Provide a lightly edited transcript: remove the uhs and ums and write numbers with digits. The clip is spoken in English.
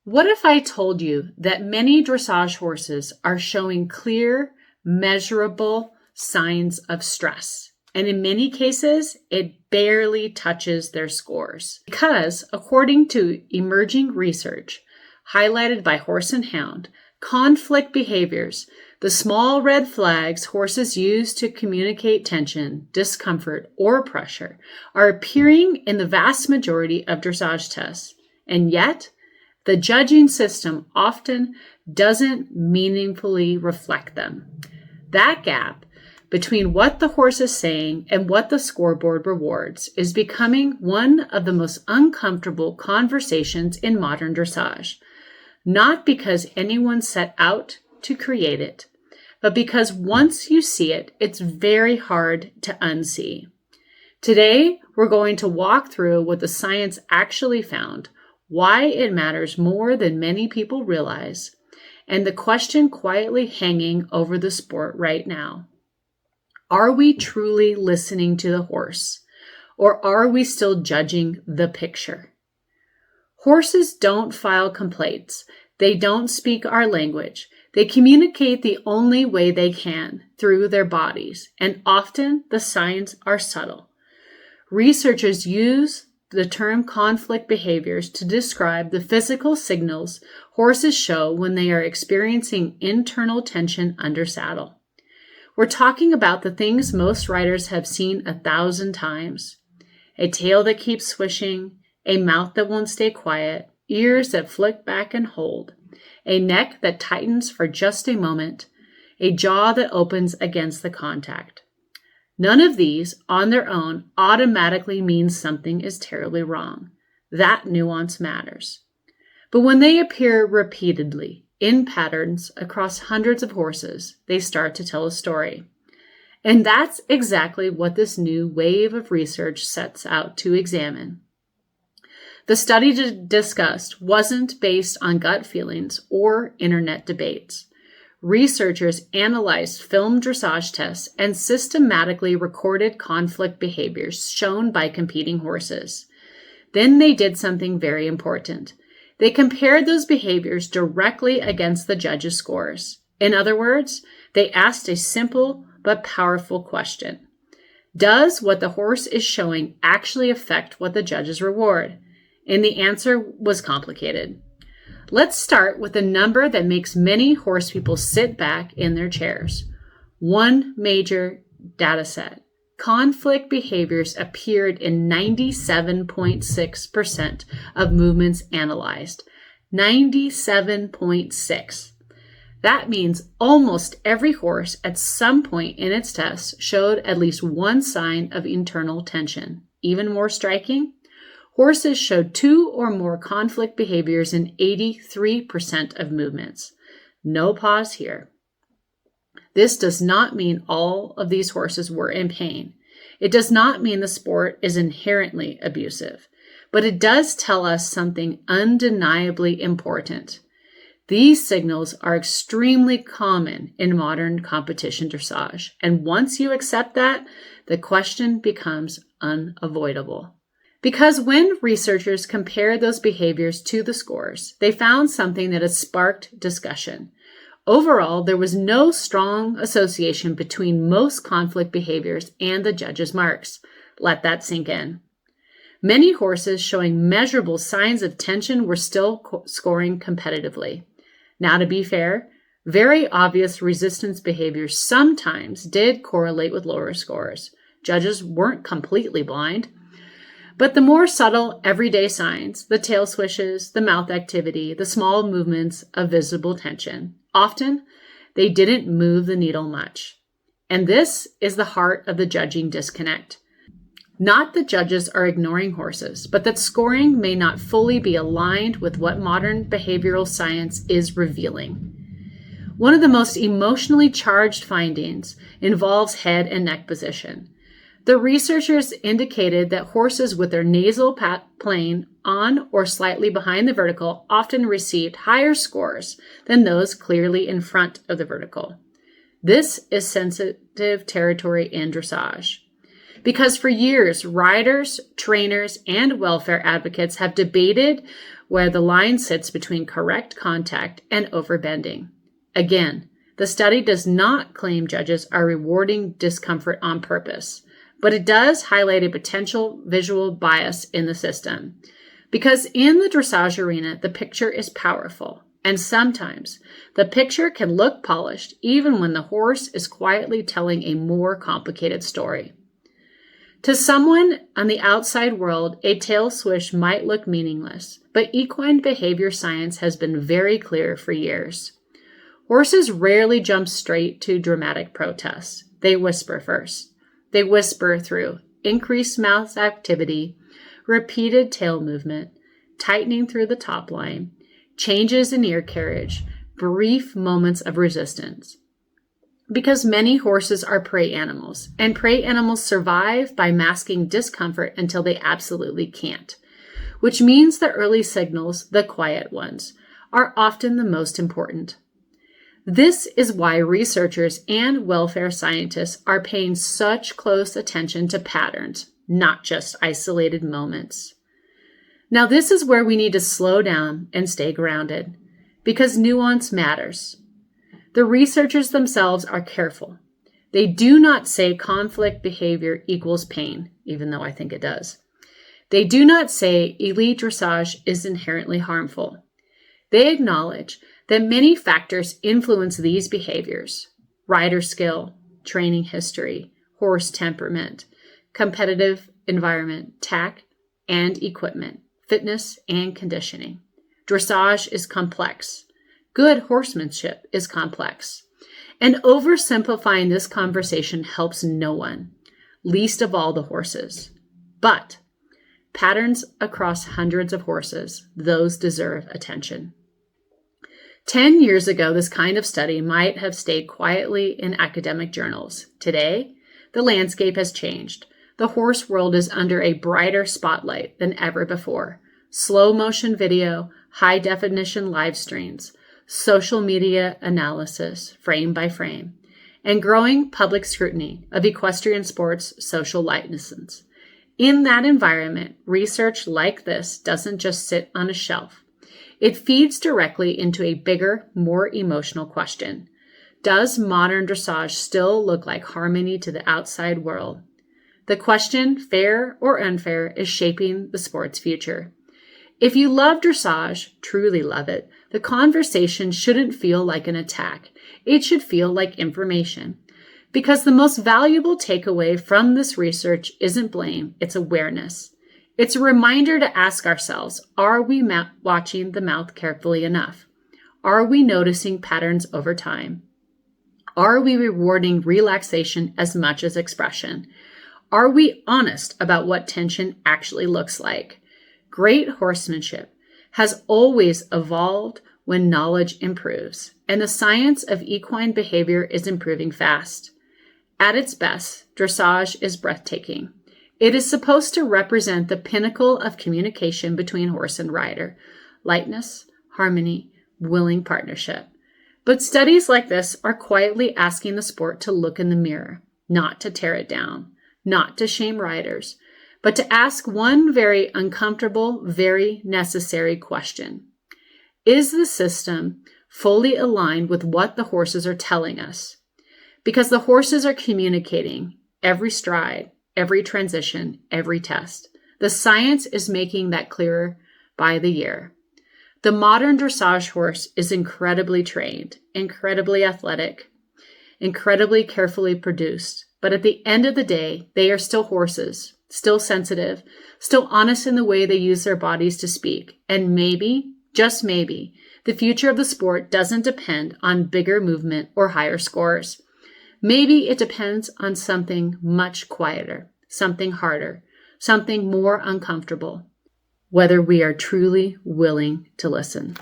What if I told you that many dressage horses are showing clear, measurable signs of stress? And in many cases, it barely touches their scores. Because, according to emerging research highlighted by Horse and Hound, conflict behaviors, the small red flags horses use to communicate tension, discomfort, or pressure, are appearing in the vast majority of dressage tests. And yet, the judging system often doesn't meaningfully reflect them. That gap between what the horse is saying and what the scoreboard rewards is becoming one of the most uncomfortable conversations in modern dressage. Not because anyone set out to create it, but because once you see it, it's very hard to unsee. Today, we're going to walk through what the science actually found, why it matters more than many people realize, and the question quietly hanging over the sport right now. Are we truly listening to the horse, or are we still judging the picture? Horses don't file complaints. They don't speak our language. They communicate the only way they can, through their bodies, and often the signs are subtle. Researchers use the term conflict behaviors to describe the physical signals horses show when they are experiencing internal tension under saddle. We're talking about the things most riders have seen 1,000 times. A tail that keeps swishing, a mouth that won't stay quiet, ears that flick back and hold, a neck that tightens for just a moment, a jaw that opens against the contact. None of these, on their own, automatically means something is terribly wrong. That nuance matters. But when they appear repeatedly, in patterns across hundreds of horses, they start to tell a story. And that's exactly what this new wave of research sets out to examine. The study discussed wasn't based on gut feelings or internet debates. Researchers analyzed film dressage tests and systematically recorded conflict behaviors shown by competing horses. Then they did something very important. They compared those behaviors directly against the judges' scores. In other words, they asked a simple but powerful question. Does what the horse is showing actually affect what the judges reward? And the answer was complicated. Let's start with a number that makes many horse people sit back in their chairs. One major data set. Conflict behaviors appeared in 97.6% of movements analyzed. 97.6. That means almost every horse at some point in its test showed at least one sign of internal tension. Even more striking, horses showed 2 or more conflict behaviors in 83% of movements. No pause here. This does not mean all of these horses were in pain. It does not mean the sport is inherently abusive, but it does tell us something undeniably important. These signals are extremely common in modern competition dressage, and once you accept that, the question becomes unavoidable. Because when researchers compared those behaviors to the scores, they found something that has sparked discussion. Overall, there was no strong association between most conflict behaviors and the judges' marks. Let that sink in. Many horses showing measurable signs of tension were still scoring competitively. Now, to be fair, very obvious resistance behaviors sometimes did correlate with lower scores. Judges weren't completely blind. But the more subtle everyday signs, the tail swishes, the mouth activity, the small movements of visible tension, often they didn't move the needle much. And this is the heart of the judging disconnect. Not that judges are ignoring horses, but that scoring may not fully be aligned with what modern behavioral science is revealing. One of the most emotionally charged findings involves head and neck position. The researchers indicated that horses with their nasal plane on or slightly behind the vertical often received higher scores than those clearly in front of the vertical. This is sensitive territory in dressage, because for years, riders, trainers, and welfare advocates have debated where the line sits between correct contact and overbending. Again, the study does not claim judges are rewarding discomfort on purpose, but it does highlight a potential visual bias in the system. Because in the dressage arena, the picture is powerful, and sometimes the picture can look polished even when the horse is quietly telling a more complicated story. To someone on the outside world, a tail swish might look meaningless, but equine behavior science has been very clear for years. Horses rarely jump straight to dramatic protest. They whisper first. They whisper through increased mouth activity, repeated tail movement, tightening through the top line, changes in ear carriage, brief moments of resistance. Because many horses are prey animals, and prey animals survive by masking discomfort until they absolutely can't, which means the early signals, the quiet ones, are often the most important. This is why researchers and welfare scientists are paying such close attention to patterns, not just isolated moments. Now, this is where we need to slow down and stay grounded, because nuance matters. The researchers themselves are careful. They do not say conflict behavior equals pain, even though I think it does. They do not say elite dressage is inherently harmful. They acknowledge that many factors influence these behaviors: rider skill, training history, horse temperament, competitive environment, tack and equipment, fitness and conditioning. Dressage is complex. Good horsemanship is complex. And oversimplifying this conversation helps no one, least of all the horses. But patterns across hundreds of horses, those deserve attention. 10 years ago, this kind of study might have stayed quietly in academic journals. Today, the landscape has changed. The horse world is under a brighter spotlight than ever before. Slow motion video, high definition live streams, social media analysis, frame by frame, and growing public scrutiny of equestrian sports' social license. In that environment, research like this doesn't just sit on a shelf. It feeds directly into a bigger, more emotional question. Does modern dressage still look like harmony to the outside world? The question, fair or unfair, is shaping the sport's future. If you love dressage, truly love it, the conversation shouldn't feel like an attack. It should feel like information. Because the most valuable takeaway from this research isn't blame, it's awareness. It's a reminder to ask ourselves, are we watching the mouth carefully enough? Are we noticing patterns over time? Are we rewarding relaxation as much as expression? Are we honest about what tension actually looks like? Great horsemanship has always evolved when knowledge improves, and the science of equine behavior is improving fast. At its best, dressage is breathtaking. It is supposed to represent the pinnacle of communication between horse and rider, lightness, harmony, willing partnership. But studies like this are quietly asking the sport to look in the mirror, not to tear it down, not to shame riders, but to ask one very uncomfortable, very necessary question. Is the system fully aligned with what the horses are telling us? Because the horses are communicating every stride, every transition, every test. The science is making that clearer by the year. The modern dressage horse is incredibly trained, incredibly athletic, incredibly carefully produced. But at the end of the day, they are still horses, still sensitive, still honest in the way they use their bodies to speak. And maybe, just maybe, the future of the sport doesn't depend on bigger movement or higher scores. Maybe it depends on something much quieter, something harder, something more uncomfortable, whether we are truly willing to listen.